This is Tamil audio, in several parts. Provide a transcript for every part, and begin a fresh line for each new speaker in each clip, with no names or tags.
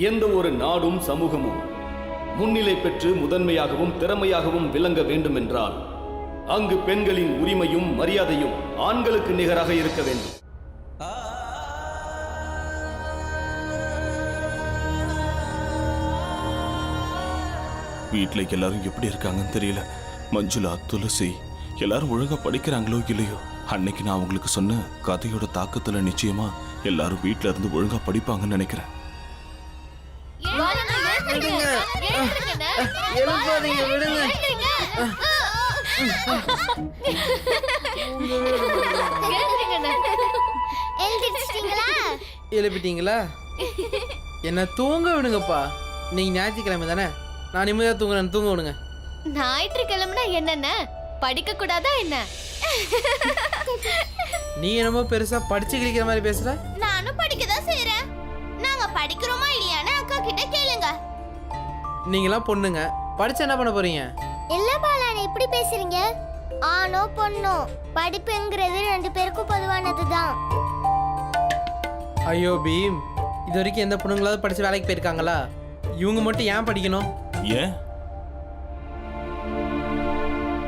எந்த ஒரு நாடும் சமூகமும் முன்னிலை பெற்று முதன்மையாகவும் திறமையாகவும் விளங்க வேண்டும் என்றால் அங்கு பெண்களின் உரிமையும் மரியாதையும் ஆண்களுக்கு நிகராக இருக்க வேண்டும்.
வீட்டில் எல்லாரும் எப்படி இருக்காங்கன்னு தெரியல. மஞ்சுளா, துளசி எல்லாரும் ஒழுங்கா படிக்கிறாங்களோ இல்லையோ, அன்னைக்கு நான் அவங்களுக்கு சொன்ன கதையோட தாக்கத்துல நிச்சயமா எல்லாரும் வீட்டுல இருந்து ஒழுங்கா படிப்பாங்கன்னு நினைக்கிறேன்.
எழுப்பிட்டீங்களா? என்ன தூங்க விடுங்கப்பா. நீங்க ஞாயிற்றுக்கிழமை தானே, நான் நிம்மதியா தூங்குறேன். தூங்க விடுங்க.
ஞாயிற்றுக்கிழமைனா என்னென்ன படிக்க கூடாதா என்ன?
நீ என்னமோ பெருசா படிச்சு கிழிக்கிற மாதிரி பேசுற.
நானும் படிக்கதான் செய்யறேன். நாங்க படிக்கிறோமா இல்லையான்னு அக்கா கிட்ட கேளுங்க.
நீங்களாம் பொண்ணுங்க, படிச்சு என்ன பண்ண போறீங்க?
இல்ல பாலானே, இப்படி பேசுறீங்க? ஆணோ பொண்ணோ படிப்புங்கிறது ரெண்டு பேருக்கும் பொதுவானதுதான்.
ஐயோ பீம், இது வரைக்கும் எந்த பொண்ணுங்களாவது படிச்சு வேலைக்கு போயிருக்காங்களா? இவங்க மட்டும் ஏன் படிக்கணும்?
ஏன்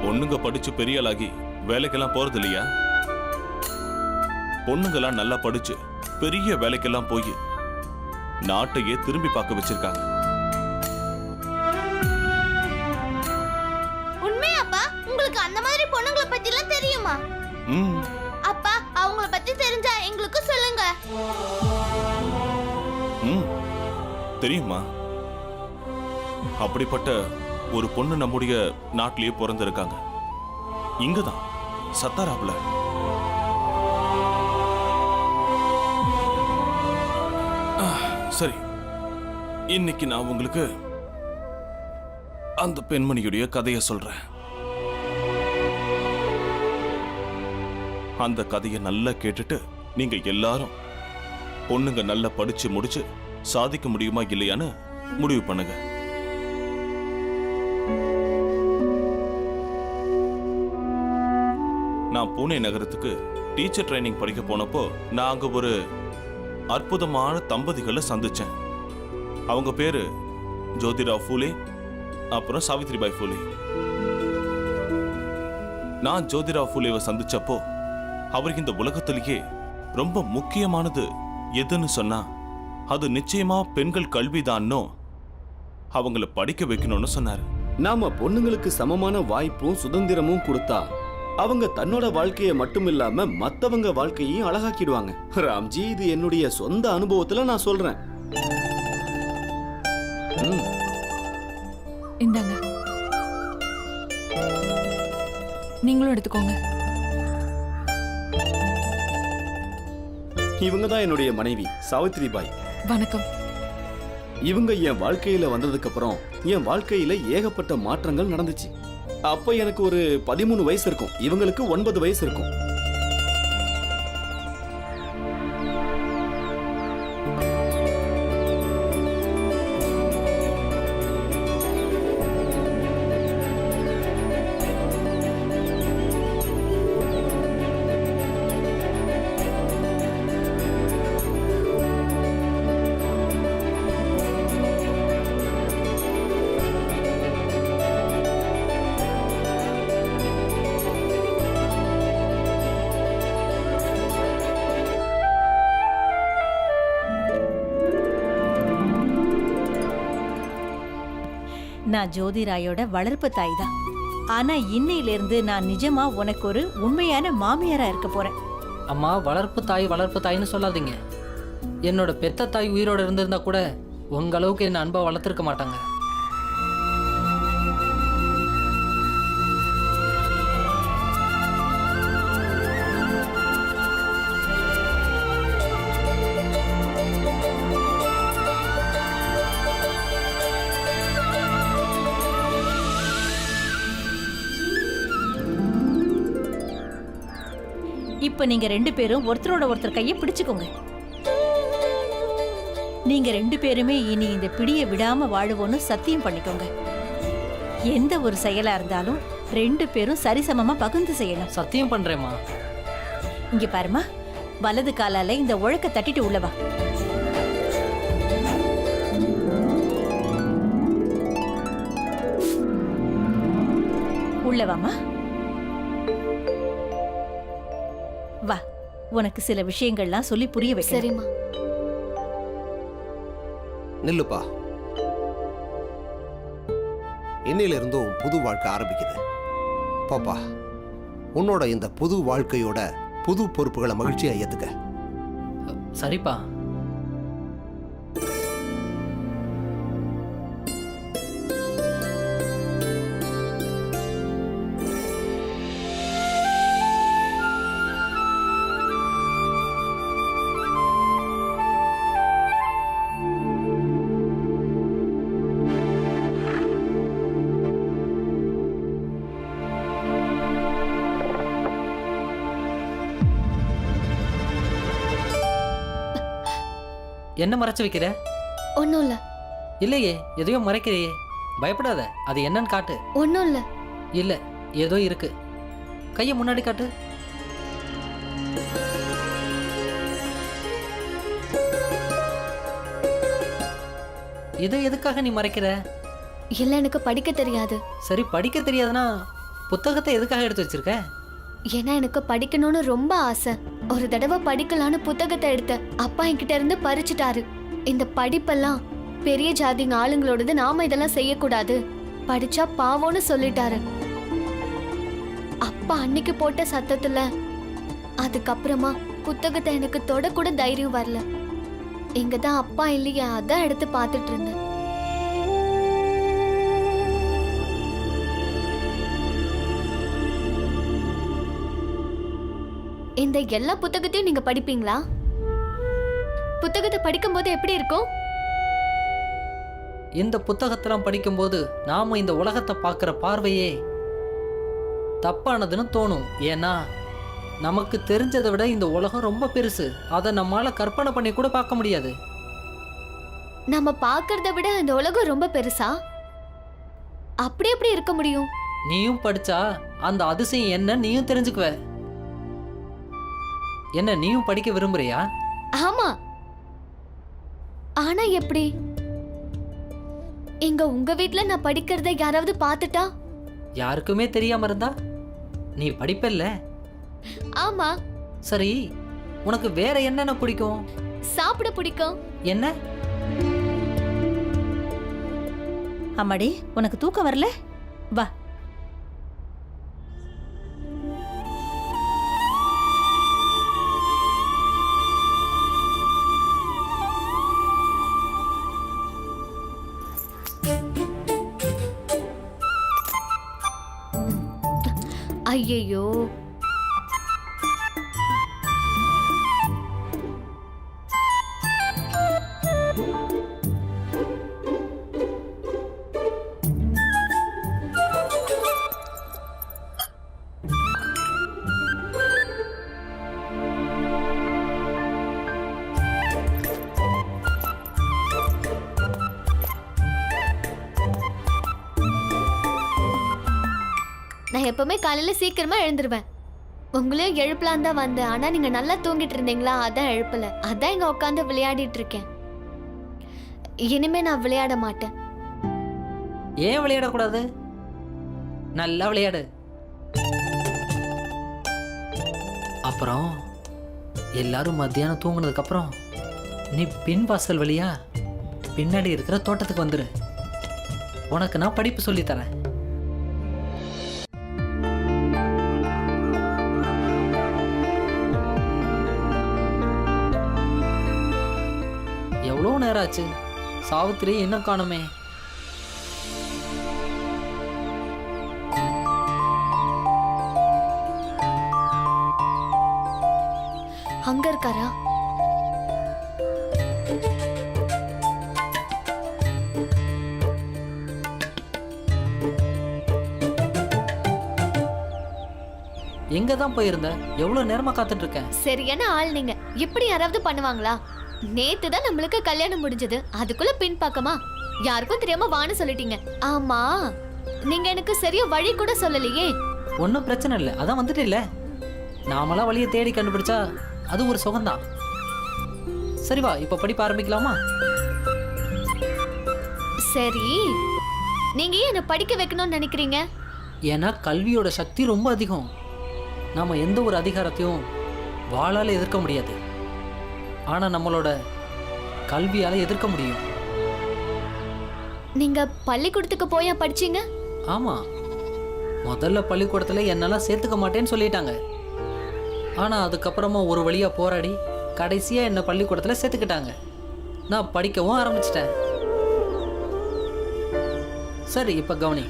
பொண்ணுங்க படிச்சு பெரிய ஆளாகி வேலைக்கெல்லாம் போறது இல்லையா? பொண்ணுங்கெல்லாம் நல்லா படிச்சு பெரிய வேலைக்கெல்லாம் போய் நாட்டையே திரும்பி பார்க்க வச்சிருக்காங்க.
உண்மையாப்பா? உங்களுக்கு அந்த மாதிரி பொண்ணுங்களை பத்தி எல்லாம் தெரியுமா? அப்பா, அவங்கள பத்தி தெரிஞ்சா எங்களுக்கு சொல்லுங்க.
தெரியுமா? அப்படிப்பட்ட ஒரு பொண்ணு நம்முடைய நாட்டிலேயே பிறந்திருக்காங்க. இங்கதான் சத்தாராப்ல. சரி, இன்னைக்கு நான் உங்களுக்கு அந்த பெண்மணியுடைய கதையை சொல்றேன். அந்த கதையை நல்லா கேட்டுட்டு நீங்க எல்லாரும் பொண்ணுங்க நல்லா படிச்சு முடிச்சு சாதிக்க முடியுமா இல்லையான்னு முடிவு பண்ணுங்க. நான் பூனே நகரத்துக்கு டீச்சர் ட்ரைனிங் படிக்க போனப்போ நான் அங்க ஒரு அற்புதமான தம்பதிகளை சந்திச்சேன். அவங்க பேரு ஜோதிராவ் ஃபூலே, அப்புறம் சாவித்ரிபாய் ஃபூலே. நான் ஜோதிராவ் ஃபூலேவை சந்திச்சப்போ அவருக்கு இந்த உலகத்திலேயே ரொம்ப முக்கியமானது எதுன்னு சொன்னா அது நிச்சயமா பெண்கள் கல்விதான்னு அவங்கள படிக்க வைக்கணும்னு சொன்னாரு.
நாம பொண்ணுங்களுக்கு சமமான வாய்ப்பும் சுதந்திரமும் கொடுத்தா அவங்க தன்னோட வாழ்க்கையை மட்டும் இல்லாம மத்தவங்க வாழ்க்கையையும் அழகாக்கிடுவாங்க. ராம்ஜி, இது என்னுடைய சொந்த அனுபவத்துல நான் சொல்றேன்.
இந்தாங்க, நீங்களும் எடுத்துக்கோங்க.
இவங்க தான் என்னுடைய மனைவி சாவித்ரிபாய்.
வணக்கம்.
இவங்க என் வாழ்க்கையில வந்ததுக்கு அப்புறம் என் வாழ்க்கையில ஏகப்பட்ட மாற்றங்கள் நடந்துச்சு. அப்ப எனக்கு ஒரு 13 வயசு இருக்கும், இவங்களுக்கு 9 வயசு இருக்கும்.
நான் ஜோதிராயோட வளர்ப்பு தாய் தான். ஆனா இன்னையிலிருந்து நான் நிஜமா உனக்கு ஒரு உண்மையான மாமியாரா இருக்க போறேன்.
அம்மா, வளர்ப்பு தாய்னு சொல்லாதீங்க. என்னோட பெத்த தாய் உயிரோட இருந்திருந்தா கூட உங்க அளவுக்கு என்ன அன்பா வளர்த்துருக்க மாட்டாங்க.
இப்ப நீங்க 2 பேரும் ஒருத்தரோட ஒருத்தர் கையை பிடிச்சுக்கோங்க. நீங்க 2 பேருமே இனி இந்த பிடியை விடாம வாழுவோன்னு சத்தியம் பண்ணிக்கோங்க. எந்த ஒரு செயலா இருந்தாலும் 2 பேரும் சரிசமமா பகிர்ந்து செய்யணும்.
சத்தியம் பண்றேம்மா.
இங்க பாருமா, வலது காலால இந்த உழக்க தட்டிட்டு உள்ளவா. உள்ள வாமா. வா, உனக்கு சில விஷயங்கள்லாம் சொல்லி புரிய வைக்க.
சரிம்மா.
நில்லுப்பா. இன்னையிலிருந்தும் புது வாழ்க்கை ஆரம்பிக்குது. பாப்பா, உன்னோட இந்த புது வாழ்க்கையோட புது பொறுப்புகளை மகிழ்ச்சியா ஏத்துக்க.
சரிப்பா. என்ன மறைச்சு வைக்கிற?
ஒன்றும் இல்லை.
இல்லையே, எதையோ மறைக்கிறியே. பயப்படாத, அது என்னன்னு காட்டு.
ஒன்றும் இல்லை.
இல்ல, ஏதோ இருக்கு. கையை முன்னாடி காட்டு. இதை எதுக்காக நீ மறைக்கிற?
இல்லை, எனக்கு படிக்க தெரியாது.
சரி, படிக்க தெரியாதுன்னா புத்தகத்தை எதுக்காக எடுத்து வச்சிருக்க?
ஏன்னா எனக்கு படிக்கணும்னு ரொம்ப ஆசை. ஒரு தடவை படிக்கலான்னு புத்தகத்தை எடுத்த அப்பா என்கிட்ட இருந்து பறிச்சுட்டாரு. இந்த படிப்பெல்லாம் பெரிய ஜாதிங்க ஆளுங்களோடது, நாம இதெல்லாம் செய்யக்கூடாது, படிச்சா பாவம்னு சொல்லிட்டாரு. அப்பா அன்னைக்கு போட்ட சத்தத்துல அதுக்கப்புறமா புத்தகத்தை எனக்கு தொட கூட தைரியம் வரல. இங்கதான் அப்பா இல்லையா, அதான் எடுத்து பார்த்துட்டு இருந்தேன். இந்த எல்லா புத்தகத்தையும் நீங்க படிப்பீங்களா? புத்தகத்தை படிக்கும்போது எப்படி இருக்கும்?
இந்த புத்தகத்தெல்லாம் படிக்கும்போது நாம இந்த உலகத்தை பார்க்குற பார்வையே தப்பானதுன்னு தோணும். ஏன்னா நமக்கு தெரிஞ்சதை விட இந்த உலகம் ரொம்ப பெருசு. அதை நம்மளால கற்பனை பண்ணி கூட பார்க்க முடியாது.
நம்ம பார்க்கறத விட இந்த உலகம் ரொம்ப பெருசா? அப்படி எப்படி இருக்க முடியும்?
நீயும் படிச்சா அந்த அதிசயம் என்ன நீயும் தெரிஞ்சுக்குவ. என்ன, நீயும் படிக்க விரும்புறியா?
ஆமா. ஆனா எப்படி? இங்க உங்க வீட்ல நான் படிக்கிறத யாராவது பார்த்துட்டா?
யாருக்குமே தெரியாம இருந்தா நீ படிப்பல்ல.
ஆமா.
சரி, உனக்கு வேற என்னென்ன பிடிக்கும்?
சாப்பிட பிடிக்கும்.
என்ன?
அம்மாடி, உனக்கு தூக்கம் வரல? வா.
ஐயையோ, நான் எப்பவுமே காலையில சீக்கிரமா எழுந்துருவேன். உங்களையும் எழுப்பலாம் தான் வந்தேன். ஆனா நீங்க நல்லா தூங்கிட்டு இருந்தீங்களா, அதான் எழுப்பல. அதான் இங்க உட்காந்து விளையாடிட்டு இருக்கேன். இனிமே நான் விளையாட மாட்டேன்.
ஏன் விளையாடக்கூடாது? நல்லா விளையாடு. அப்புறம் எல்லாரும் மத்தியானம் தூங்குனதுக்கு அப்புறம் நீ பின் வாசல் வழியா பின்னாடி இருக்கிற தோட்டத்துக்கு வந்துரு. உனக்கு நான் படிப்பு சொல்லித்தரேன். எவ்வளோ நேரம் ஆச்சு, சாவித்திரி இன்னும் காணுமே.
அங்க இருக்காரா?
எங்க தான் போயிருந்த? எவ்வளவு நேரமா காத்துட்டு இருக்கேன்.
சரியான ஆள் நீங்க. இப்படி யாராவது பண்ணுவாங்களா? நேத்து தான் நம்மளுக்கு கல்யாணம் முடிஞ்சது, அதுக்குள்ள பின் பக்கமா? யாருக்கும் தெரியாம வான்னு சொல்லிட்டீங்க. ஆமா, நீங்க எனக்கு சரியா வழி கூட சொல்லலையே.
ஒன்றும் பிரச்சனை இல்லை, அதான் வந்துட்டு இல்லை. நாமெல்லாம் வழியை தேடி கண்டுபிடிச்சா அது ஒரு சுகம்தான். சரி வா, இப்ப படிப்பு ஆரம்பிக்கலாமா?
சரி, நீங்க ஏன் என்ன படிக்க வைக்கணும்னு நினைக்கிறீங்க?
ஏன்னா கல்வியோட சக்தி ரொம்ப அதிகம். நாம எந்த ஒரு அதிகாரத்தையும் வாளால் எதிர்க்க முடியாது, ஆனால் நம்மளோட கல்வியால் எதிர்க்க முடியும்.
நீங்க பள்ளிக்கூடத்துக்கு போயா படிச்சீங்க?
ஆமாம், முதல்ல பள்ளிக்கூடத்தில் என்னெல்லாம் சேர்த்துக்க மாட்டேன்னு சொல்லிட்டாங்க. ஆனால் அதுக்கப்புறமா ஒரு வழியாக போராடி கடைசியாக என்னை பள்ளிக்கூடத்தில் சேர்த்துக்கிட்டாங்க. நான் படிக்கவும் ஆரம்பிச்சிட்டேன். சரி, இப்போ கவனி.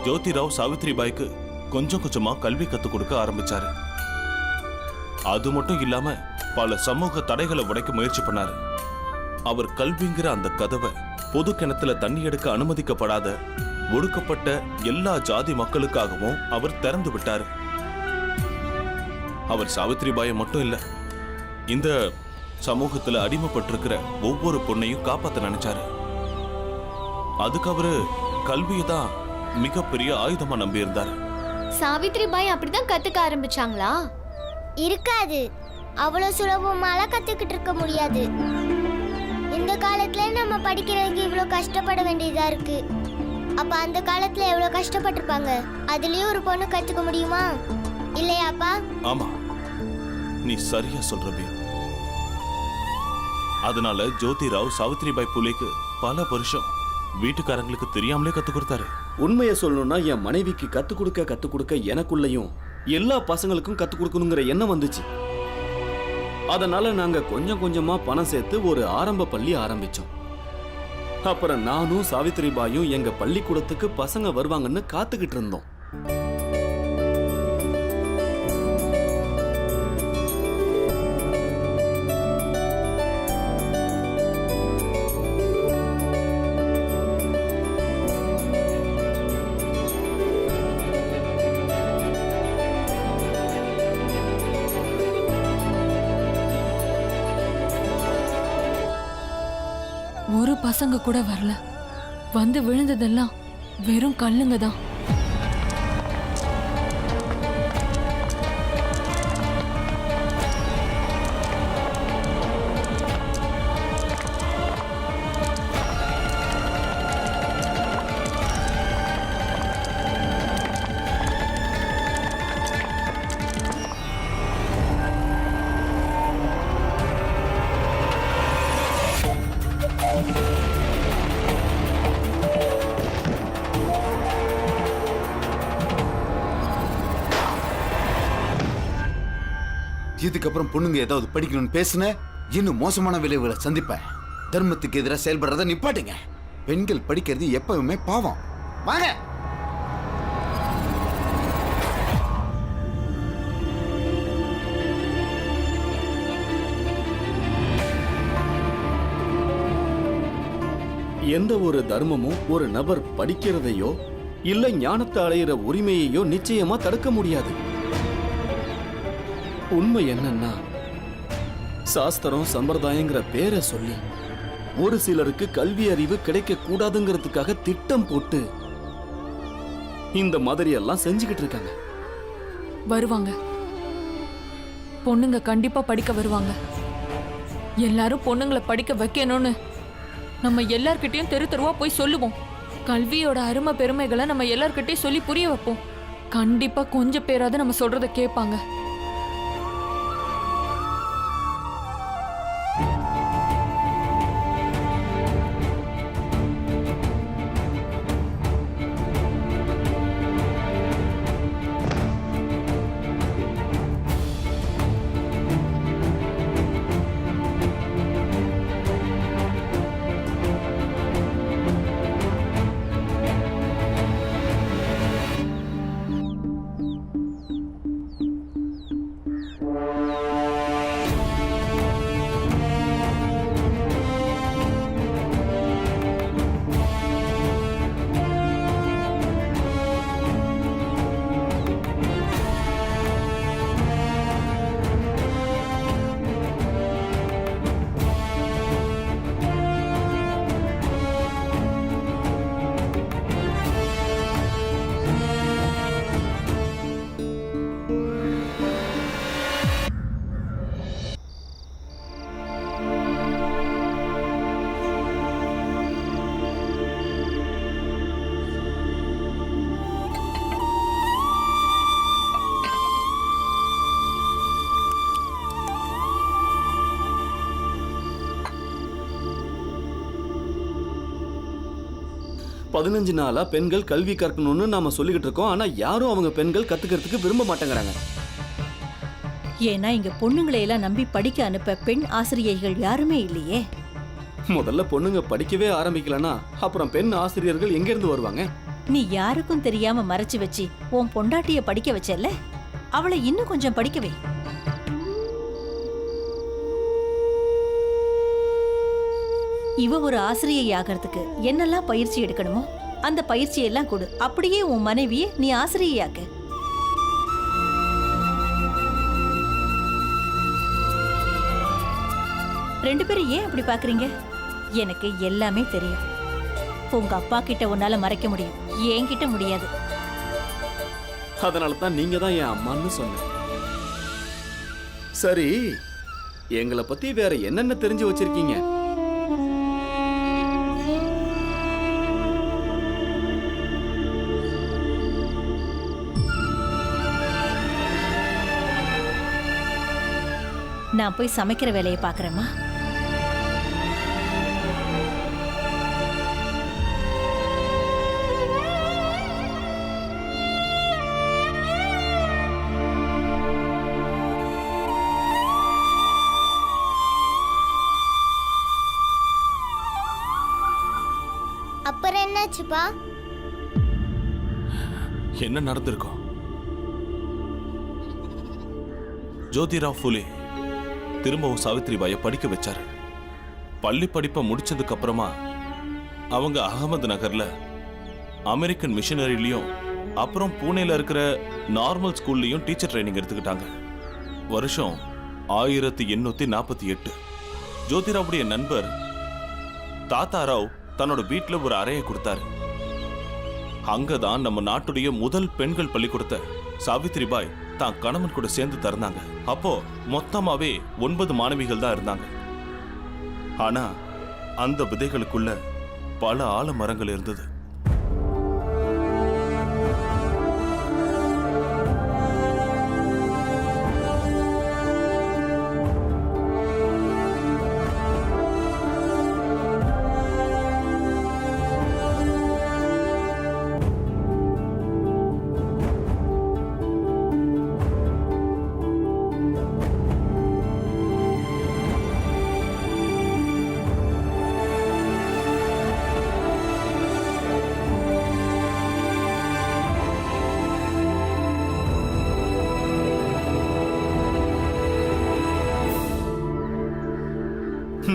ஜோதிராவ் சாவித்ரிபாய்க்கு கொஞ்சம் கொஞ்சமா கல்வி கத்துக் கொடுக்க ஆரம்பிச்சாரு. அது மட்டும் இல்லாம பல சமூக தடைகளை உடைக்க முயற்சி பண்ணாரு. அவர் கல்விங்கிற அந்த கதவை பொது கிணத்துல தண்ணி எடுக்க அனுமதிக்கப்படாத ஒடுக்கப்பட்ட எல்லா ஜாதி மக்களுக்காகவும் அவர் திறந்து விட்டாரு. அவர் சாவித்ரிபாயை மட்டும் இல்ல, இந்த சமூகத்துல அடிமைப்பட்டிருக்கிற ஒவ்வொரு பொண்ணையும் காப்பாத்த நினைச்சாரு. அதுக்கு அவரு கல்வியை தான் மிகப்பெரிய ஆயுதமா நம்பி இருந்தாரு.
சாவித்ரி பாய் அப்படிதான் கத்துக்க ஆரம்பிச்சாங்களா?
இருக்காது, அவ்வளவு சுலபமால கத்துக்கிட்டு இருக்க முடியாது. இந்த காலத்துல நம்ம படிக்கிறதுக்கு இவ்வளவு கஷ்டப்பட வேண்டியதா இருக்கு. அப்ப அந்த காலத்துல எவ்வளவு கஷ்டப்பட்டிருப்பாங்க. அதுலயும் ஒரு பொண்ணு கத்துக்க முடியுமா? இல்லையாப்பா?
ஆமா, நீ சரியா சொல்ற. அதனால ஜோதிராவ் சாவித்ரிபாய் புலேக்கு பல வருஷம் வீட்டுக்காரங்களுக்கு தெரியாமலே கத்து கொடுத்தாரு.
உண்மையை சொல்லணும்னா என் மனைவிக்கு கத்து கொடுக்க எனக்குள்ளயும் எல்லா பசங்களுக்கும் கத்து கொடுக்கணுங்கிற எண்ணம் வந்துச்சு. அதனால நாங்க கொஞ்சம் கொஞ்சமா பணம் சேர்த்து ஒரு ஆரம்ப பள்ளி ஆரம்பிச்சோம். அப்புறம் நானும் சாவித்ரிபாயும் எங்க பள்ளிக்கூடத்துக்கு பசங்க வருவாங்கன்னு காத்துக்கிட்டு இருந்தோம்.
ஒரு பசங்க கூட வரல. வந்து விழுந்ததெல்லாம் வெறும் கல்லுங்க தான்.
இதுக்கப்புறம் பொண்ணுங்க ஏதாவது படிக்கணும்னு பேசுன இன்னும் மோசமான விளைவுகளை சந்திப்பேன். தர்மத்துக்கு எதிராக செயல்படுறத நிப்பாட்டுங்க. பெண்கள் படிக்கிறது எப்பவுமே பாவம். வாங்க.
எந்த ஒரு தர்மமும் ஒரு நபர் படிக்கிறதையோ இல்ல ஞானத்தை அடையிற உரிமையையோ நிச்சயமா தடுக்க முடியாது. உண்மை என்னன்னா, சாஸ்திரம் சம்பிரதாயங்கிற பேரை சொல்லி ஒரு சிலருக்கு கல்வி அறிவு கிடைக்க கூடாதுங்கிறதுக்காக திட்டம் போட்டு இந்த மாதிரி எல்லாம் செஞ்சுக்கிட்டு இருக்காங்க.
வருவாங்க, பொண்ணுங்க கண்டிப்பா படிக்க வருவாங்க. எல்லாரும் பொண்ணுங்களை படிக்க வைக்கணும்னு நம்ம எல்லார்கிட்டயும் தெரு தெருவா போய் சொல்லுவோம். கல்வியோட அருமை பெருமைகளை நம்ம எல்லார்கிட்டயும் சொல்லி புரிய வைப்போம். கண்டிப்பா கொஞ்சம் பேராவது நம்ம சொல்றத கேட்பாங்க.
15 நாளா பெண்கள் கல்வி கற்கணும்னு நாம சொல்லிக்கிட்டு இருக்கோம். ஆனா யாரும் அவங்க பெண்கள் கத்துக்கிறதுக்கு விரும்ப மாட்டேங்கிறாங்க.
ஏன்னா இங்க பொண்ணுங்களை எல்லாம் நம்பி படிக்க அனுப்ப பெண் ஆசிரியைகள் யாருமே இல்லையே.
முதல்ல பொண்ணுங்க படிக்கவே ஆரம்பிக்கலனா அப்புறம் பெண் ஆசிரியர்கள் எங்க இருந்து வருவாங்க?
நீ யாருக்கும் தெரியாம மறைச்சு வச்சு உன் பொண்டாட்டிய படிக்க வச்சல்ல, அவளை இன்னும் கொஞ்சம் படிக்க வை. இவ ஒரு ஆசிரியை ஆகிறதுக்கு என்னெல்லாம் பயிற்சி எடுக்கணுமோ அந்த பயிற்சியெல்லாம் கொடு. அப்படியே உன் மனைவியை நீ ஆசிரியையாக்கு. ரெண்டு பேரும் ஏன் அப்படி பாக்குறீங்க? எனக்கு எல்லாமே தெரியும். உங்க அப்பா கிட்ட உன்னால மறைக்க முடியும், என்கிட்ட முடியாது.
அதனால தான் நீங்க தான் என் அம்மான்னு சொன்னேன். சரி, எங்களை பத்தி வேற என்னென்ன தெரிஞ்சு வச்சிருக்கீங்க?
நான் போய் சமைக்கிற வேலையை பாக்குறேம்மா.
அப்புறம் என்னாச்சுப்பா?
என்ன நடந்திருக்கும்? ஜோதிராவ் ஃபுலே திரும்பவும் சாவித்ரிபாயை படிக்க வச்சாரு. பள்ளி படிப்பை முடிச்சதுக்கு அப்புறமா அவங்க அகமது நகர்ல அமெரிக்கன் மிஷனரிலையும் அப்புறம் பூனேல இருக்கிற நார்மல் ஸ்கூல்லையும் டீச்சர் ட்ரைனிங் எடுத்துக்கிட்டாங்க. வருஷம் 1848. ஜோதிராவுடைய நண்பர் தாத்தாராவ் தன்னோட வீட்டுல ஒரு அறையை கொடுத்தாரு. அங்கதான் நம்ம நாட்டுடைய முதல் பெண்கள் பள்ளிக்கூடத்தை சாவித்ரிபாய் தான் கணவன் கூட சேர்ந்து திறந்தாங்க. அப்போ மொத்தமாவே 9 மாணவிகள் தான் இருந்தாங்க. ஆனா அந்த விதைகளுக்குள்ள பல ஆலமரங்கள் இருந்தது.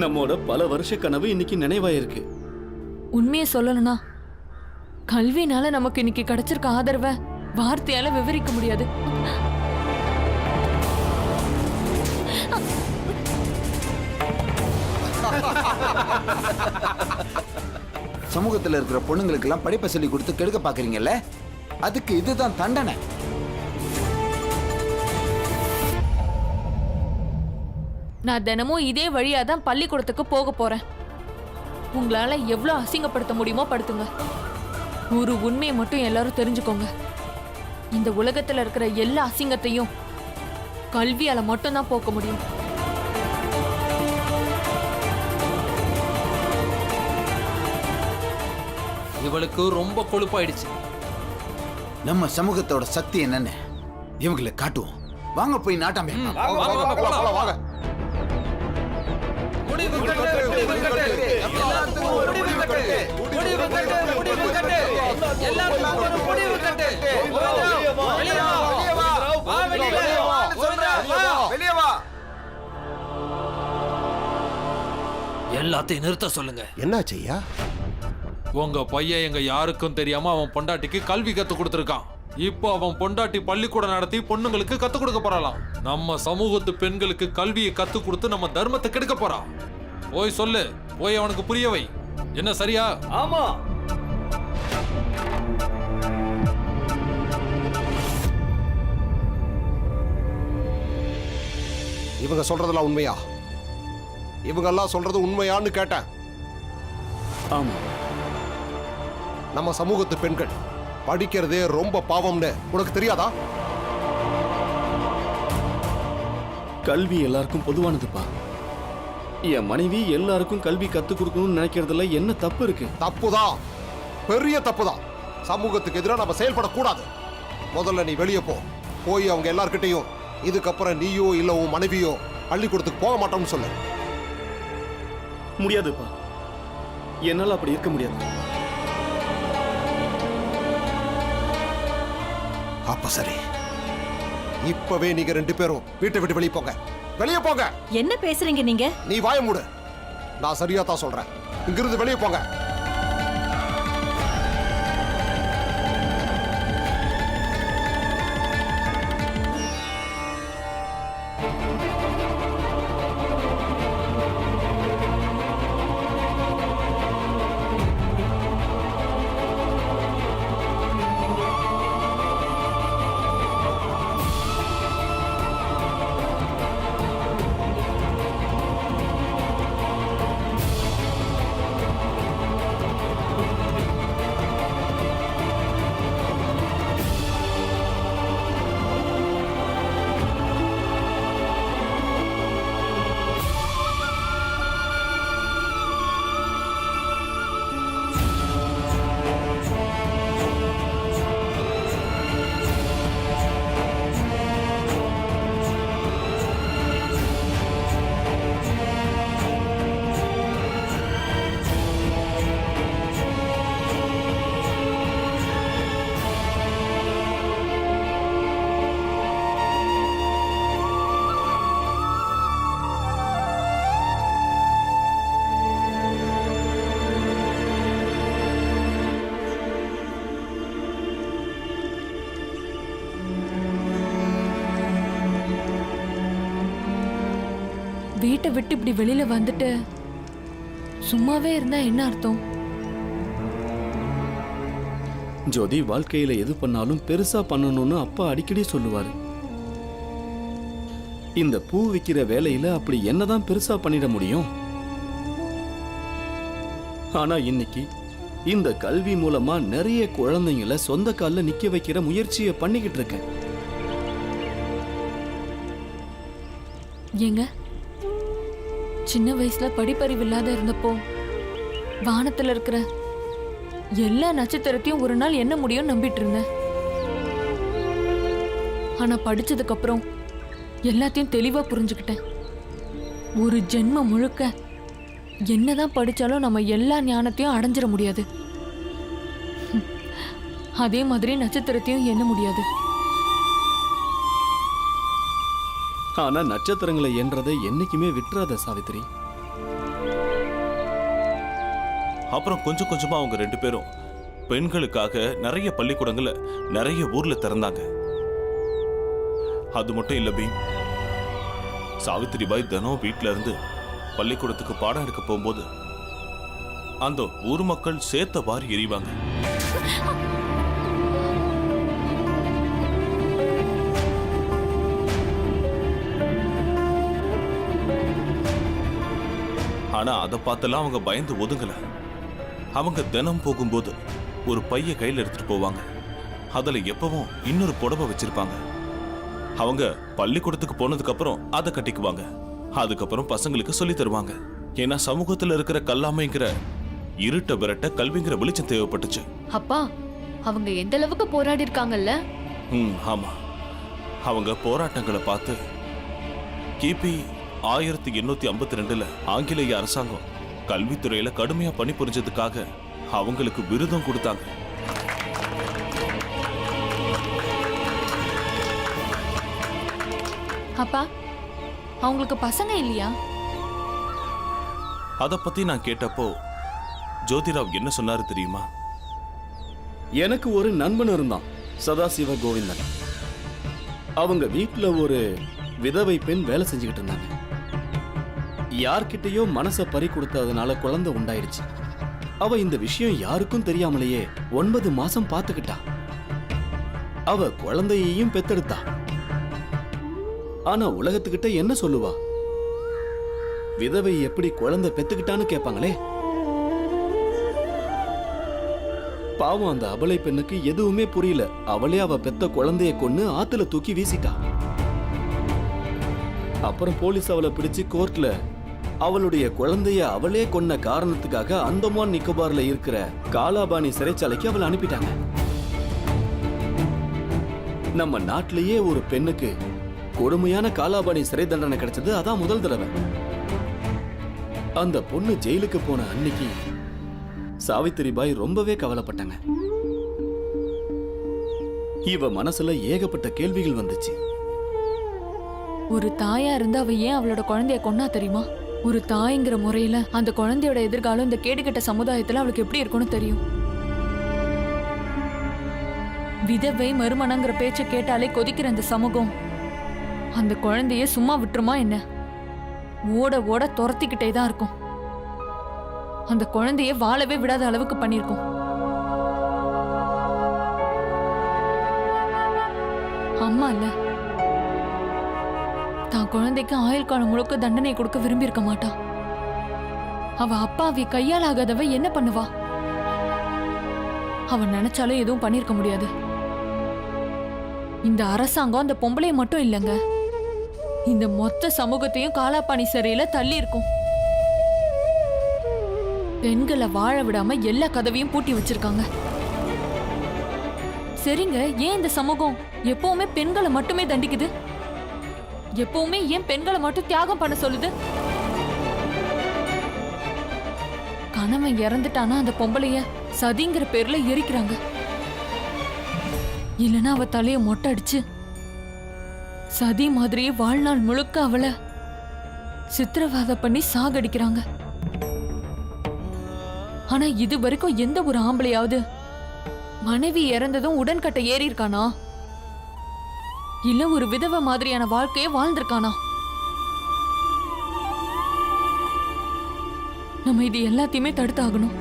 நம்மோட பல வருஷ கனவு இன்னைக்கு நினைவாயிருக்கு.
உண்மையை சொல்லணும்னா கல்வினால நமக்கு இன்னைக்கு கிடைச்சிருக்க ஆதரவை வார்த்தையால விவரிக்க முடியாது.
சமூகத்துல இருக்கிற பொண்ணுங்களுக்கு எல்லாம் படிப்பை சொல்லி கொடுத்து கெடுக்க பாக்குறீங்கல்ல, அதுக்கு இதுதான் தண்டனை.
நான் தினமும் இதே வழியா தான் பள்ளிக்கூடத்துக்கு போக போறேன். உங்களால எவ்வளவு அசிங்கப்படுத்த முடியுமோ படுத்துங்க. ஒரு உண்மையை மட்டும் எல்லாரும் தெரிஞ்சுக்கோங்க. இந்த உலகத்துல இருக்கிற எல்லா அசிங்கத்தையும் கல்வியால மட்டும்தான் போக்க முடியும்.
இவளுக்கு ரொம்ப கொழுப்பாயிடுச்சு.
நம்ம சமூகத்தோட சக்தி என்னன்னு இவங்களை காட்டுவோம். வாங்க போய் நாட்டாமே.
எல்லாத்தையும் நிறுத்த சொல்லுங்க.
என்னாச்சு ஐயா?
உங்க பையன் எங்க யாருக்கும் தெரியாம அவன் பொண்டாட்டிக்கு கல்வி கத்து கொடுத்திருக்கான். இப்போ அவன் பொண்டாட்டி பள்ளிக்கூடம் நடத்தி பொண்ணுங்களுக்கு கத்து கொடுக்க போறாளாம். நம்ம சமூகத்து பெண்களுக்கு கல்வியை கத்து கொடுத்து நம்ம தர்மத்தை கெடுக்க போறான். போய் சொல்லு, போய் அவனுக்கு புரிய வை. என்ன சரியா?
ஆமா.
இவங்க சொல்றதெல்லாம் உண்மையா? இவங்க எல்லாம் சொல்றது உண்மையான்னு கேட்டேன்.
ஆமா.
நம்ம சமூகத்து பெண்கள் படிக்கிறதே ரொம்ப பாவம்னு உனக்கு தெரியாதா?
கல்வி எல்லாருக்கும் பொதுவானதுப்பா. என் மனைவி எல்லாருக்கும் கல்வி கத்துக் கொடுக்கணும்னு நினைக்கிறதுல என்ன தப்பு இருக்கு?
தப்புதான். பெரிய தப்பு தான். சமூகத்துக்கு எதிராக நம்ம செயல்படக்கூடாது. முதல்ல நீ வெளியே போ. போய் அவங்க எல்லார்கிட்டையும் இதுக்கப்புறம் நீயோ இல்ல உன் மனைவியோ பள்ளிக்கூடத்துக்கு போக மாட்டோம்னு சொல்லு.
முடியாதுப்பா, என்னால அப்படி இருக்க முடியாது.
அப்ப சரி, இப்பவே நீங்க 2 பேரும் வீட்டை விட்டு வெளியே போங்க. வெளியே போங்க.
என்ன பேசுறீங்க நீங்க?
நீ வாய மூடு. நான் சரியா தான் சொல்றேன். இங்கிருந்து வெளியே போங்க.
வீட்டை விட்டு இப்படி வெளியில வந்துட்டு சும்மாவே இருந்தா என்ன அர்த்தம்?
ஜோதி, வாழ்க்கையில எது பண்ணாலும் பெருசா பண்ணணும்னு அப்பா அடிக்கடி சொல்லுவாரு. இந்த பூ விக்கிற வேலையில அப்படி என்னதான் பெருசா பண்ணிட முடியும்? ஆனா இன்னைக்கு இந்த கல்வி மூலமா நிறைய குழந்தைங்களை சொந்த கால்ல நிக்க வைக்கிற முயற்சியை பண்ணிக்கிட்டு இருக்கேன்.
ஏங்க, சின்ன வயசுல படிப்பறிவு இல்லாத இருந்தப்போ வானத்துல இருக்கிற எல்லா நட்சத்திரத்தையும் ஒரு நாள் என்ன முடியும் நம்பிட்டு இருந்தேன். ஆனா படிச்சதுக்கு அப்புறம் எல்லாத்தையும் தெளிவா புரிஞ்சுக்கிட்டேன். ஒரு ஜென்மம் முழுக்க என்னதான் படிச்சாலும் நம்ம எல்லா ஞானத்தையும் அடைஞ்சிட முடியாது. அதே மாதிரி நட்சத்திரத்தையும் எண்ண முடியாது.
ஆனா நட்சத்திரங்களை என்றதை என்னைக்குமே விட்டுறாத சாவித்திரி.
அப்புறம் கொஞ்சம் கொஞ்சமா அவங்க 2 பேரும் பெண்களுக்காக நிறைய பள்ளிக்கூடங்களை நிறைய ஊர்ல திறந்தாங்க. அது மட்டும் இல்ல பீம், சாவித்திரி பாய் தினம் வீட்டுல இருந்து பள்ளிக்கூடத்துக்கு பாடம் எடுக்க போகும்போது அந்த ஊர் மக்கள் சேத்த வாரி எறிவாங்க. ஆனா அதை பார்த்தெல்லாம் அவங்க பயந்து ஒதுங்கல. அவங்க தினம் போகும்போது ஒரு பைய கையில எடுத்துட்டு போவாங்க. அதுல எப்பவும் இன்னொரு புடவை வச்சிருப்பாங்க. அவங்க பள்ளிக்கூடத்துக்கு போனதுக்கு அப்புறம் அதை கட்டிக்குவாங்க. அதுக்கப்புறம் பசங்களுக்கு சொல்லி தருவாங்க. ஏன்னா சமூகத்துல இருக்கிற கல்லாமைங்கிற இருட்ட விரட்ட கல்விங்கிற வெளிச்சம் தேவைப்பட்டுச்சு.
அப்பா, அவங்க எந்த அளவுக்கு போராடி இருக்காங்கல்ல?
ஆமா, அவங்க போராட்டங்களை பார்த்து கிபி 1852 ஆங்கிலேய அரசாங்கம் கல்வித்துறையில கடுமையா பணிபுரிஞ்சதுக்காக அவங்களுக்கு விருதும் கொடுத்தாங்க.
அப்பா, அவங்களுக்கு பசங்க இல்லையா?
அத பத்தி நான் கேட்டப்போ ஜோதிராவ் என்ன சொன்னாரு தெரியுமா?
எனக்கு ஒரு நண்பன் இருந்தான், சதாசிவ கோவிந்தன். அவங்க வீட்டுல ஒரு விதவை பெண் வேலை செஞ்சுக்கிட்டு இருந்தாங்க. யார்கிட்டயோ மனசை பறி கொடுத்ததுனால குழந்தை உண்டாயிருச்சு. அவ இந்த விஷயம் யாருக்கும் தெரியாமலேயே 9 மாசம் பார்த்துக்கிட்டா. அவ குழந்தையையும் பெத்தெடுத்தா. ஆனா உலகத்துக்கிட்ட என்ன சொல்லுவா? விதவை எப்படி குழந்தை பெத்துக்கிட்டான்னு கேட்பாங்களே. பாவம், அந்த அபலை பெண்ணுக்கு எதுவுமே புரியல. அவளே அவ பெத்த குழந்தைய கொன்னு ஆத்துல தூக்கி வீசிட்டா. அப்புறம் போலீஸ் அவளை பிடிச்சு கோர்ட்ல அவளுடைய குழந்தைய அவளே கொன்ன காரணத்துக்காக அந்தமான் நிக்கோபார்ல இருக்கிற காலாபாணி சிறைச்சாலைக்கு அவளை அனுப்பிட்டாங்க. நம்ம நாட்டிலேயே ஒரு பெண்ணுக்கு கொடுமையான காலாபாணி சிறை தண்டனை கிடைச்சது அதான் முதல் தடவை. அந்த பொண்ணு ஜெயிலுக்கு போன அன்னைக்கு சாவித்திரிபாய் ரொம்பவே கவலைப்பட்டாங்க. இவ மனசுல ஏகப்பட்ட கேள்விகள் வந்துச்சு.
ஒரு தாயா இருந்து அவ ஏன் அவளோட குழந்தைய கொன்னா தெரியுமா? ஒரு தாய்ங்கிற முறையில அந்த குழந்தையோட எதிர்காலம் இந்த கேடுகெட்ட சமுதாயத்துல அவளுக்கு எப்படி இருக்கும்னு தெரியும். விதவை மறுமணங்கிற பேச்ச கேட்டாலே கொதிக்கிற அந்த சமூகம் அந்த குழந்தைய சும்மா விட்டுருமா என்ன? ஓட ஓட துரத்திக்கிட்டே தான் இருக்கும். அந்த குழந்தைய வாழவே விடாத அளவுக்கு பண்ணிருக்கும். அம்மா இல்ல, தான் குழந்தைக்கு ஆயுள் காலம் முழுக்க தண்டனை கொடுக்க விரும்பி இருக்க மாட்டா. அவ அப்பாவி கையால் ஆகாதவ என்ன பண்ணுவா? அவன் நினைச்சாலும் எதுவும் பண்ணிருக்க முடியாது. இந்த அரசாங்கம் அந்த பொம்பளைய மட்டும் இல்லைங்க, இந்த மொத்த சமூகத்தையும் காலாப்பாணி சிறையில தள்ளி இருக்கும். பெண்களை வாழ விடாம எல்லா கதவையும் பூட்டி வச்சிருக்காங்க. சரிங்க, ஏன் இந்த சமூகம் எப்பவுமே பெண்களை மட்டுமே தண்டிக்குது? எப்பவுமே ஏன் பெண்களை மட்டும் தியாகம் பண்ண சொல்லுது? கணவன் இறந்துட்டானா அந்த பொம்பளைய சதிங்கிற பேர்ல எரிக்கிறாங்க. இல்லைன்னா அவ தலைய மொட்டை அடிச்சு சதி மாதிரியே வாழ்நாள் முழுக்க அவளை சித்திரவாத பண்ணி சாகடிக்கிறாங்க. ஆனா இது வரைக்கும் எந்த ஒரு ஆம்பளையாவது மனைவி இறந்ததும் உடன்கட்டை ஏறி இருக்கானா? இல்ல ஒரு விதவை மாதிரியான வாழ்க்கையை வாழ்ந்திருக்கானா? நம்ம இது எல்லாத்தையுமே தடுத்தாகணும்.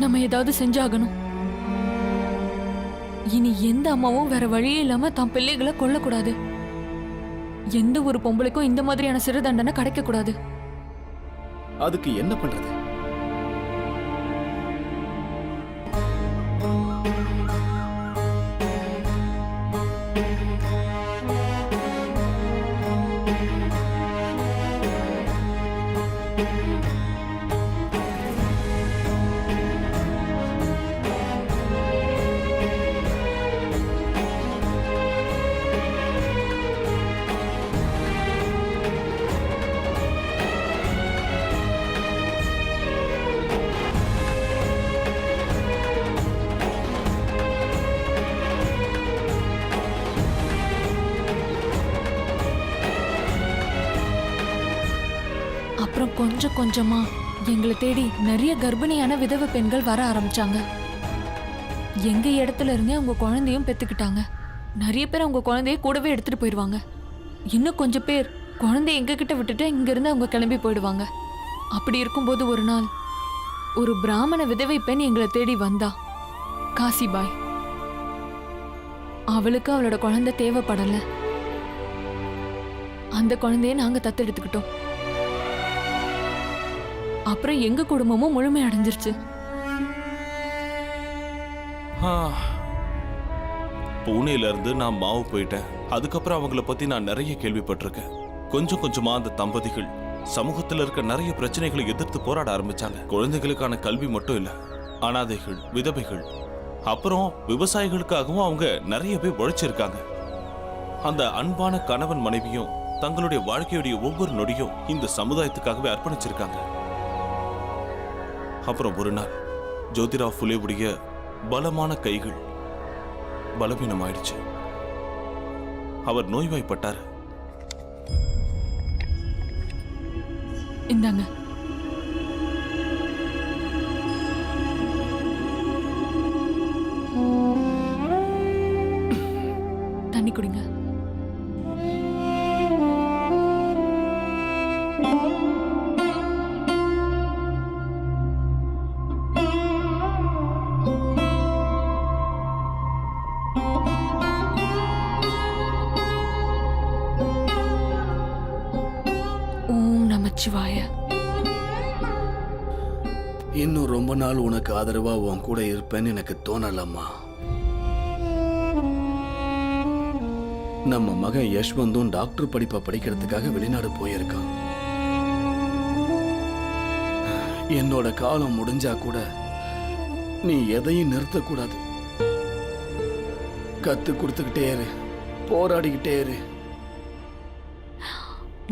நம்ம ஏதாவது செஞ்சாகணும். இனி எந்த அம்மாவும் வேற வழியே இல்லாம தன் பிள்ளைகளை கொல்லக்கூடாது. எந்த ஒரு பொம்பளைக்கும் இந்த மாதிரியான சிறு தண்டனை கிடைக்க கூடாது.
அதுக்கு என்ன பண்றது?
அப்புறம் கொஞ்சம் கொஞ்சமா எங்களை தேடி நிறைய கர்ப்பிணியான விதவை பெண்கள் வர ஆரம்பிச்சாங்க. எங்க இடத்துல இருந்து அவங்க குழந்தையும் பெத்துக்கிட்டாங்க. நிறைய பேர் அவங்க குழந்தைய கூடவே எடுத்துட்டு போயிடுவாங்க. இன்னும் கொஞ்சம் பேர் குழந்தைய எங்க கிட்ட விட்டுட்டு இங்க இருந்து அவங்க கிளம்பி போயிடுவாங்க. அப்படி இருக்கும்போது ஒரு நாள் ஒரு பிராமண விதவை பெண் எங்களை தேடி வந்தா, காசிபாய். அவளுக்கு அவளோட குழந்தை தேவைப்படல. அந்த குழந்தைய நாங்க தத்தெடுத்துக்கிட்டோம். அப்புறம் எங்க குடும்பமும் முழுமை அடைஞ்சிருச்சு.
பூனேல இருந்து நான் மாவு போயிட்டேன். அதுக்கப்புறம் அவங்கள பத்தி நான் நிறைய கேள்விப்பட்டிருக்கேன். கொஞ்சம் கொஞ்சமா அந்த தம்பதிகள் சமூகத்துல இருக்க நிறைய பிரச்சனைகளை எதிர்த்து போராட ஆரம்பிச்சாங்க. குழந்தைகளுக்கான கல்வி மட்டும் இல்ல, அனாதைகள், விதவைகள், அப்புறம் விவசாயிகளுக்காகவும் அவங்க நிறைய பேர் உழைச்சிருக்காங்க. அந்த அன்பான கணவன் மனைவியும் தங்களுடைய வாழ்க்கையுடைய ஒவ்வொரு நொடியும் இந்த சமுதாயத்துக்காகவே அர்ப்பணிச்சிருக்காங்க. அப்புறம் ஒரு நாள் ஜோதிராவ் ஃபுலேவுடைய பலமான கைகள் பலவீனமாயிடுச்சு. அவர் நோய்வாய்ப்பட்டார்.
இந்தாங்க. தண்ணி குடிங்க. ஓம் நமச்சிவாய.
இன்னும் ரொம்ப நாள் உனக்கு ஆதரவா உன் கூட இருப்பேன்னு எனக்கு தோணலம்மா. நம்ம மகன் யஷ்வந்தும் டாக்டர் படிப்பை படிக்கிறதுக்காக வெளிநாடு போயிருக்கான். என்னோட காலம் முடிஞ்சா கூட நீ எதையும் நிறுத்தக்கூடாது. கத்து கொடுத்துக்கிட்டே இரு, போராடிக்கிட்டே இரு.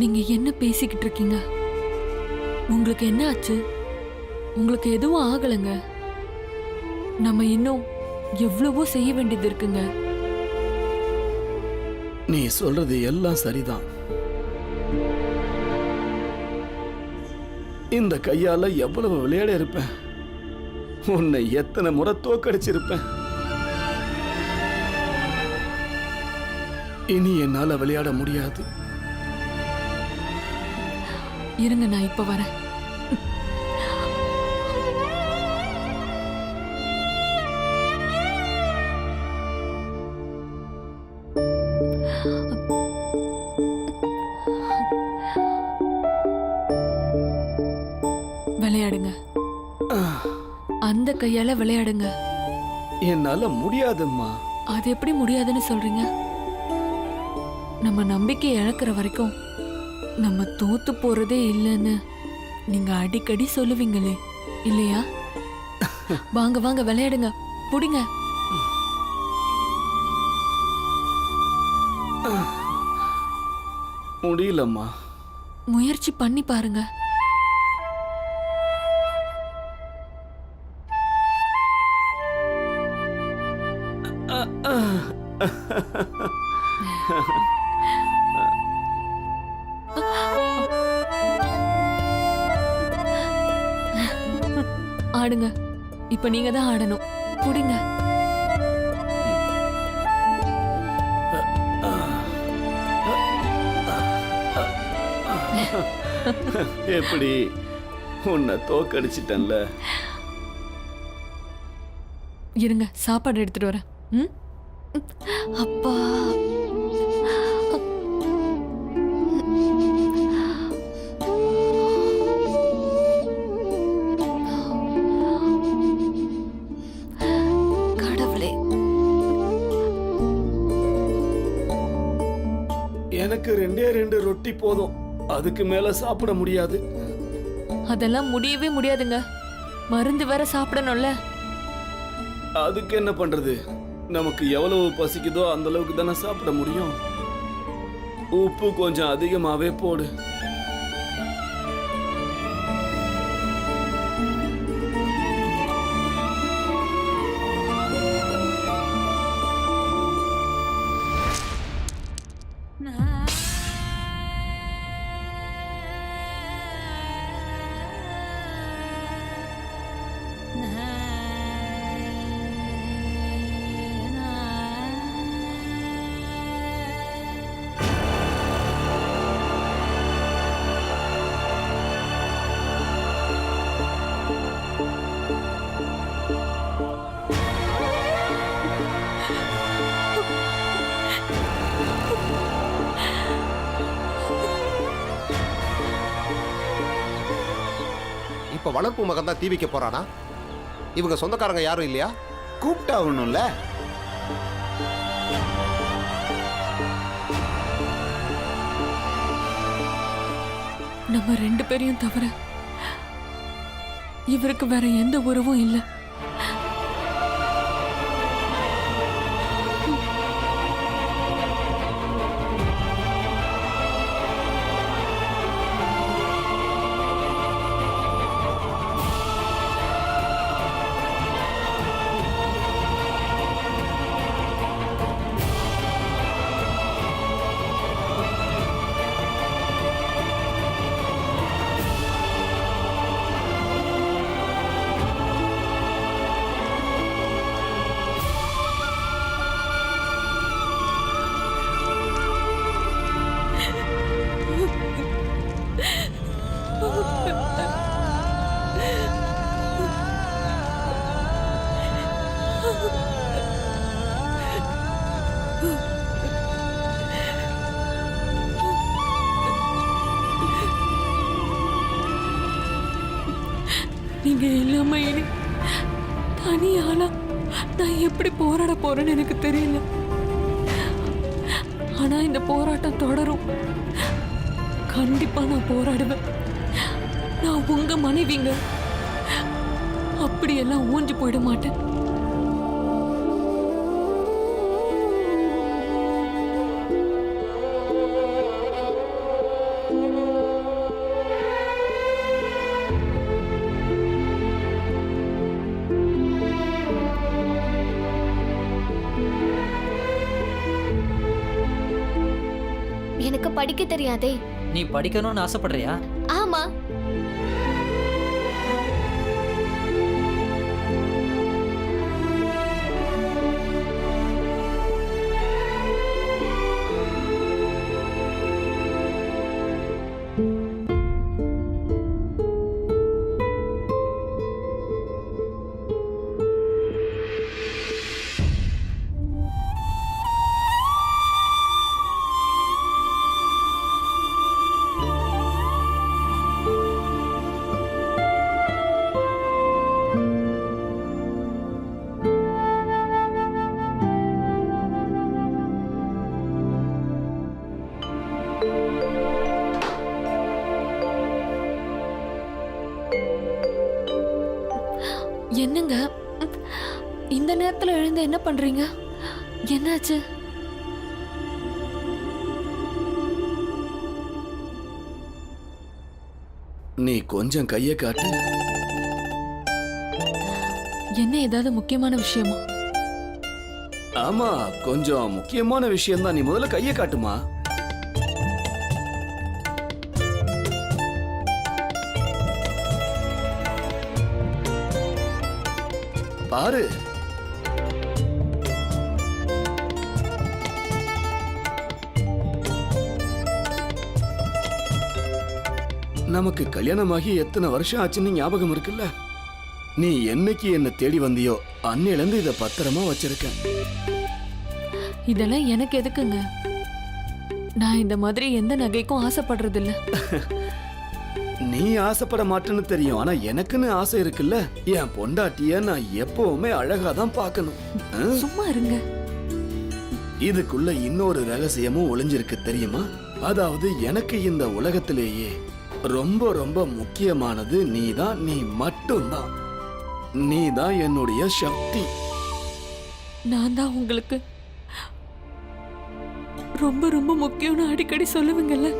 நீங்க என்ன பேசிக்கிட்டு இருக்கீங்க? உங்களுக்கு என்ன ஆச்சு? உங்களுக்கு எதுவும் ஆகலைங்க. நம்ம இன்னும் எவ்வளவோ செய்ய வேண்டியது இருக்குங்க.
நீ சொல்றது எல்லாம் சரிதான். இந்த கையால எவ்வளவு விளையாட இருப்பேன். உன்னை எத்தனை முறை தோக்கடிச்சிருப்பேன். இனி என்னால விளையாட முடியாது.
இருங்க, நான் இப்ப வரேன். விளையாடுங்க. அந்த கையால விளையாடுங்க.
என்னால முடியாதும்மா.
அது எப்படி முடியாதுன்னு சொல்றீங்க? நம்ம நம்பிக்கை இழக்கிற வரைக்கும் நம்ம தோத்து போறதே இல்லைன்னு நீங்க அடிக்கடி சொல்லுவீங்களே, இல்லையா? வாங்க வாங்க விளையாடுங்க, புடிங்க.
முடியலம்மா.
முயற்சி பண்ணி பாருங்க. ஆடுங்க. இப்ப நீங்க தான் ஆடணும். புடிங்க.
எப்படி? உன்னை தோக்கடிச்சிட்டேன்ல.
இருங்க, சாப்பாடு எடுத்துட்டு வரேன். ம்? அப்பா, கடவுளே.
எனக்கு 2 ரொட்டி போதும். அதுக்கு மேல சாப்பிட முடியாது.
அதெல்லாம் முடியவே முடியாதுங்க. மருந்து வேற சாப்பிடணும்ல.
அதுக்கு என்ன பண்றது? நமக்கு எவ்வளவு பசிக்குதோ அந்த அளவுக்கு தானே சாப்பிட முடியும். உப்பு கொஞ்சம் அதிகமாவே போடு.
இப்ப வளர்ப்பு மகன் தான் தீ வைக்க போறானா? இவங்க சொந்தக்காரங்க யாரும் இல்லையா?
கூப்பிட்டாகணும்ல.
நம்ம 2 பேரையும் தவிர இவருக்கு வேற எந்த உறவும் இல்லை. நீங்க இல்லாம இனி தனியாளா நான் எப்படி போராட போறேன்னு எனக்கு தெரியல. ஆனா இந்த போராட்டம் தொடரும். கண்டிப்பா நான் போராடுவேன். நான் உங்க மனைவிங்க. அப்படியெல்லாம் ஊஞ்சி போயிட மாட்டேன்.
எனக்கு படிக்க தெரியாதே.
நீ படிக்கணும்னு ஆசைப்படுறியா?
ஆமா.
என்னங்க இந்த நேரத்துல எழுந்து என்ன பண்றீங்க? என்னாச்சு?
நீ கொஞ்சம் கையை காட்டு.
என்ன ஏதாவது முக்கியமான விஷயமா?
ஆமா, கொஞ்சம் முக்கியமான விஷயம் தான். நீ முதல்ல கையை காட்டுமா. பாரு. நமக்கு கல்யாணமாகி எத்தனை வருஷம் ஆச்சுன்னு ஞாபகம் இருக்குல்ல? நீ என்னைக்கு என்ன தேடி வந்தியோ அன்னையிலிருந்து இதை பத்திரமா வச்சிருக்கேன்.
இதெல்லாம் எனக்கு எதுக்குங்க? நான் இந்த மாதிரி எந்த நகைக்கும் ஆசைப்படுறது இல்ல.
நீ ஆசைப்பட மாட்டேன்னு தெரியும், ஆனா எனக்குன்னு ஆசை இருக்குல்ல. என் பொண்டாட்டிய நான் எப்பவுமே அழகா தான் பார்க்கணும்.
சும்மா இருங்க.
இதுக்குள்ள இன்னொரு ரகசியமும் ஒளிஞ்சிருக்கு தெரியுமா? அதாவது எனக்கு இந்த உலகத்திலேயே ரொம்ப ரொம்ப முக்கியமானது நீதான், நீ மட்டும்தான். நீதான் என்னுடைய சக்தி.
நான் தான் உங்களுக்கு ரொம்ப ரொம்ப முக்கியம்னு அடிக்கடி சொல்லுவீங்கல்ல.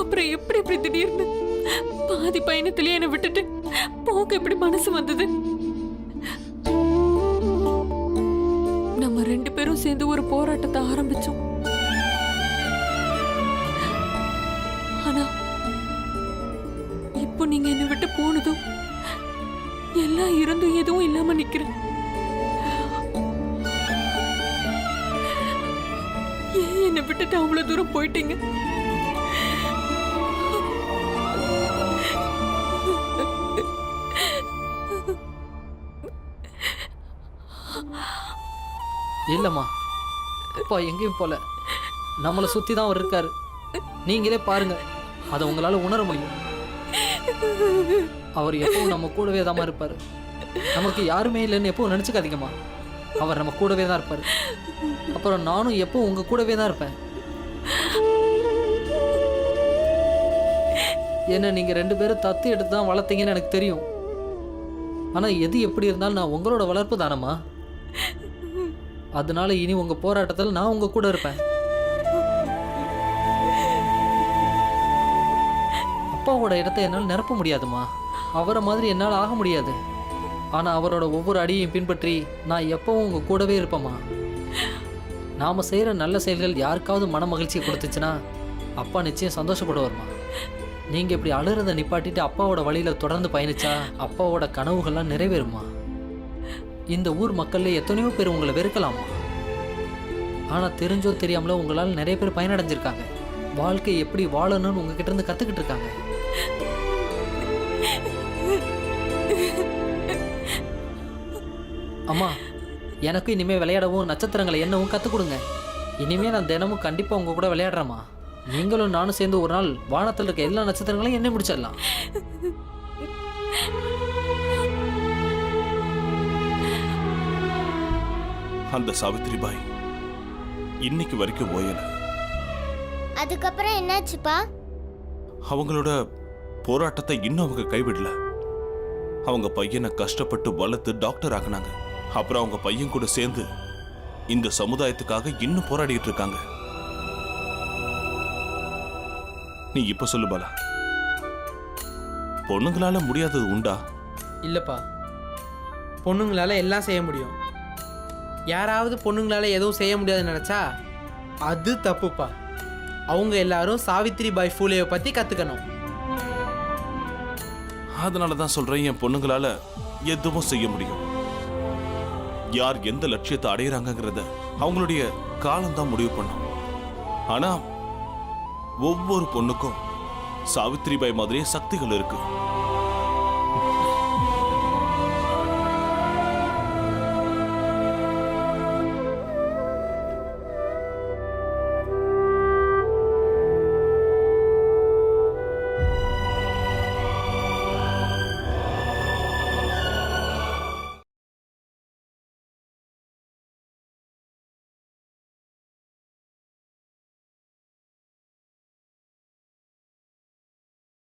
அப்புறம் எப்படி திடீர்னு பாதி பயணத்திலே என்னை விட்டுட்டு போக எப்படி மனசு வந்தது? நம்ம 2 பேரும் சேர்ந்து ஒரு போராட்டத்தை ஆரம்பிச்சோம். ஆனா இப்போ நீங்க என்னை விட்டு போனதும் எல்லாம் இருந்தும் எதுவும் இல்லாம நிக்கிறேன். ஏன் என்னை விட்டுட்டு அவ்வளவு தூரம் போயிட்டீங்க?
இல்லம்மா, அப்பா எங்கேயும் போல. நம்மளை சுத்தி தான் அவர் இருக்காரு. நீங்களே பாருங்க, அதை உங்களால உணர முடியும். அவர் எப்பவும் நம்ம கூடவே தான் இருப்பாரு. நமக்கு யாருமே இல்லைன்னு எப்பவும் நினைச்சுக்காதீங்கம்மா. அவர் நம்ம கூடவே தான் இருப்பாரு. அப்புறம் நானும் எப்பவும் உங்க கூடவே தான் இருப்பேன். என்ன நீங்க 2 பேரும் தத்து எடுத்து தான் வளர்த்தீங்கன்னு எனக்கு தெரியும். ஆனா எது எப்படி இருந்தாலும் நான் உங்களோட வளர்ப்பு தானம்மா. அதனால இனி உங்க போராட்டத்தில் நான் உங்க கூட இருப்பேன். அப்பாவோட இடத்தை என்னால் நிரப்ப முடியாதுமா. அவரை மாதிரி என்னால் ஆக முடியாது. ஆனால் அவரோட ஒவ்வொரு அடியையும் பின்பற்றி நான் எப்பவும் உங்க கூடவே இருப்பேம்மா. நாம் செய்கிற நல்ல செயல்கள் யாருக்காவது மன மகிழ்ச்சியை கொடுத்துச்சுன்னா அப்பா நிச்சயம் சந்தோஷப்படுவார்மா. நீங்கள் இப்படி அழுறதை நிப்பாட்டிட்டு அப்பாவோட வழியில் தொடர்ந்து பயணிச்சா அப்பாவோட கனவுகள்லாம் நிறைவேறுமா. இந்த ஊர் மக்கள்ல எத்தனையோ பேர் உங்களை வெறுக்கலாமா. ஆனால் தெரிஞ்சோ தெரியாமலோ உங்களால் நிறைய பேர் பயனடைஞ்சிருக்காங்க. வாழ்க்கை எப்படி வாழணும்னு உங்ககிட்ட இருந்து கற்றுக்கிட்டு இருக்காங்க. அம்மா, எனக்கும் இனிமேல் விளையாடவும் நட்சத்திரங்களை எண்ணவும் கற்றுக் கொடுங்க. இனிமேல் நான் தினமும் கண்டிப்பாக உங்கள் கூட விளையாடுறேம்மா. நீங்களும் நானும் சேர்ந்து ஒரு நாள் வானத்தில் இருக்க எல்லா நட்சத்திரங்களையும் எண்ணி முடிச்சிடலாம்.
அந்த சாவித்திரிபாய் இன்னைக்கு வரைக்கும் ஓயல.
அதுக்கப்புறம் என்னாச்சுப்பா?
அவங்களோட போராட்டத்தை இன்னும் அவங்க கைவிடல. அவங்க பையனை கஷ்டப்பட்டு வளர்த்து டாக்டர் ஆக்குனாங்க. அப்புறம் அவங்க பையன் கூட சேர்ந்து இந்த சமுதாயத்துக்காக இன்னும் போராடிட்டு இருக்காங்க. நீ இப்ப சொல்லு பாலா, பொண்ணுங்களால முடியாதது உண்டா?
இல்லைப்பா, பொண்ணுங்களால எல்லாம் செய்ய முடியும். யாராவது பொண்ணுங்களால எதுவும் செய்ய முடியாதுன்னு நினச்சா அது தப்புப்பா. அவங்க எல்லாரும் சாவித்ரி பாய் ஃபூலேவை பற்றி கற்றுக்கணும்.
அதனால தான் சொல்றேன், என் பொண்ணுங்களால எதுவும் செய்ய முடியும். யார் எந்த லட்சியத்தை அடையிறாங்கிறத அவங்களுடைய காலம்தான் முடிவு பண்ணும். ஆனா ஒவ்வொரு பொண்ணுக்கும் சாவித்ரி பாய் மாதிரியே சக்திகள் இருக்கு.